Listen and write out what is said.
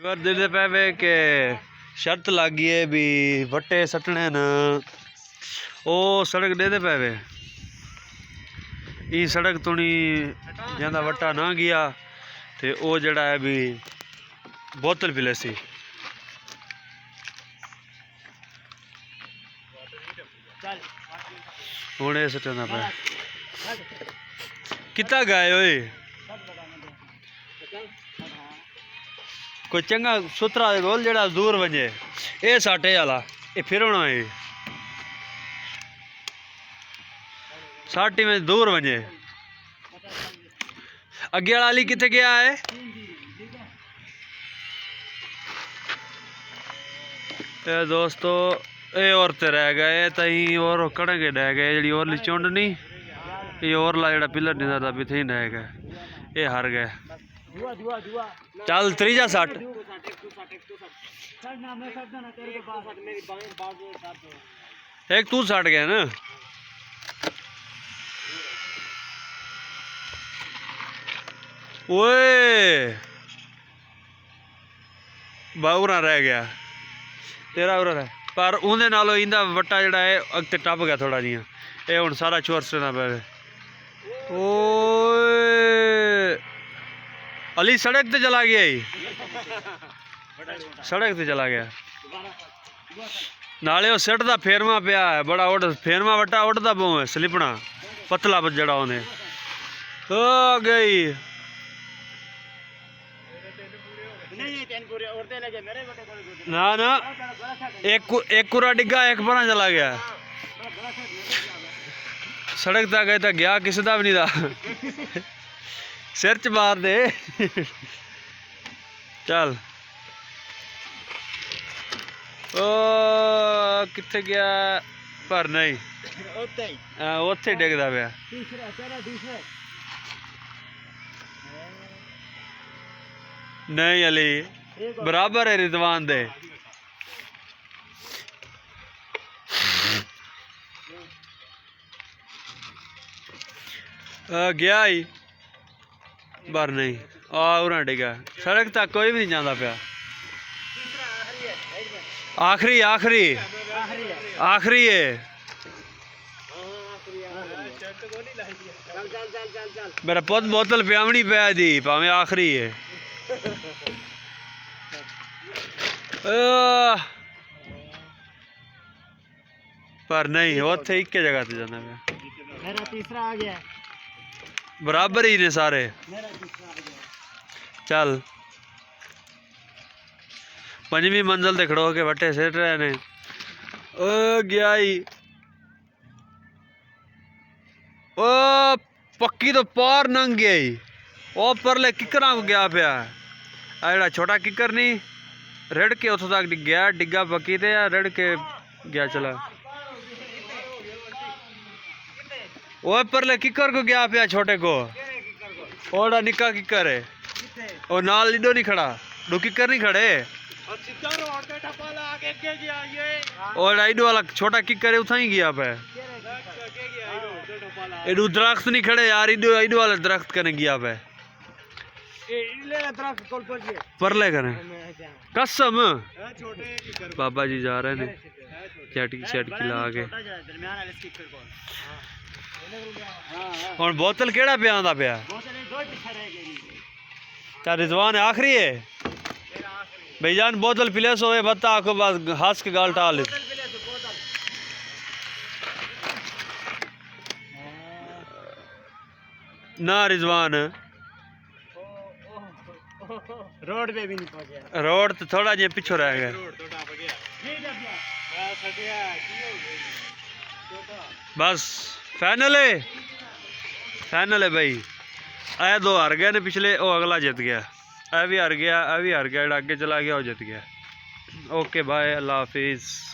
दिखते पे वे के शर्त लग गई है भी वट्टे सटने न ओ सड़क दे पे वे ई सड़क तुनी जंदा वट्टा ना गया ते ओ जड़ा है भी बोतल पिले सी हुणे सटना पे कितना गाय ओए कोई चंगा सुथरा गोल जड़ा दूर वजे ए साटे वाला ए फिरना है साटी में दूर वजे अगे वाला अली किथे गया है ए दोस्तों ए औरते रह गए तई और कड़के रह गए जड़ी और चुंड नहीं ये और ला जड़ा पिलर नहीं था भी थी रह गए ये हार गए चल त्रीजा सट एक तू सट गया ना ओए बाउरा रह गया तेरा उरा रह पर उन्हें नालों इंदा वट्टा जड़ा है अगते टप गया थोड़ा जिया ये हुण सारा चोर से ना पे ओए अली सड़क ते चला गया ही सड़क ते चला गया नाले वो सेट दा फेरमा पिया है बड़ा उड़ फेरमा वट्टा उड़दा बहु है स्लिपना पतला जड़ा उन्हें हो गई ना ना एक कुरा डिग्गा एक बना चला गया सड़क तक गए तो गया किसी का भी नहीं था सिर च मार दे चल ओ किथे गया पर नहीं उत्थे डिगदा पिया नहीं अली बराबर है रिजवान दे गया ही बार नहीं उरा डिगा सड़क तक कोई भी नहीं जाता पिया आखिरी आखिरी आखिरी है मेरा पुत बोतल पियावनी पिया दी भावे आखिरी है पर नहीं उत्थे एक जगह ते जाना मेरा तीसरा आ गया बराबर ही ने सारे चल पंजवी मंजिल ते खड़ो के वट्टे सेट रहे ने ओ गया ही ओ पक्की तो पार नंग गया ही ओ परले किकरा को गया पिया आ छोटा किकर नहीं रेड़ के उतो तक गया डिग्गा पक्की ते रेड़ के गया चला ओ परले किकर को गया पिया छोटे को ओड़ा निक्का किकर है ओ नाल लीडो नहीं खड़ा दो किकर नहीं खड़े और आइडो वाला छोटा किकर है उठा ही गया पे एडू दरख्त नहीं खड़े यार आइडो वाला दरख्त करने गया पे परले करें कसम बाबा जी जा रहे ने चटकी ला के और बोतल केड़ा पिया आंदा पिया क्या रिजवान आखिरी है भाईजान बोतल पिले सो बता आखो बस हंस के गाल टाल ना रिजवान रोड पे भी नहीं पहुंचा रोड तो थोड़ा जे पीछे रह गया बस फाइनल है भाई ए दो हार गए ने पिछले वो अगला जीत गया ए भी हार गया ए भी हार गया आगे चला गया वो जीत गया ओके बाय अल्लाह हाफिज़।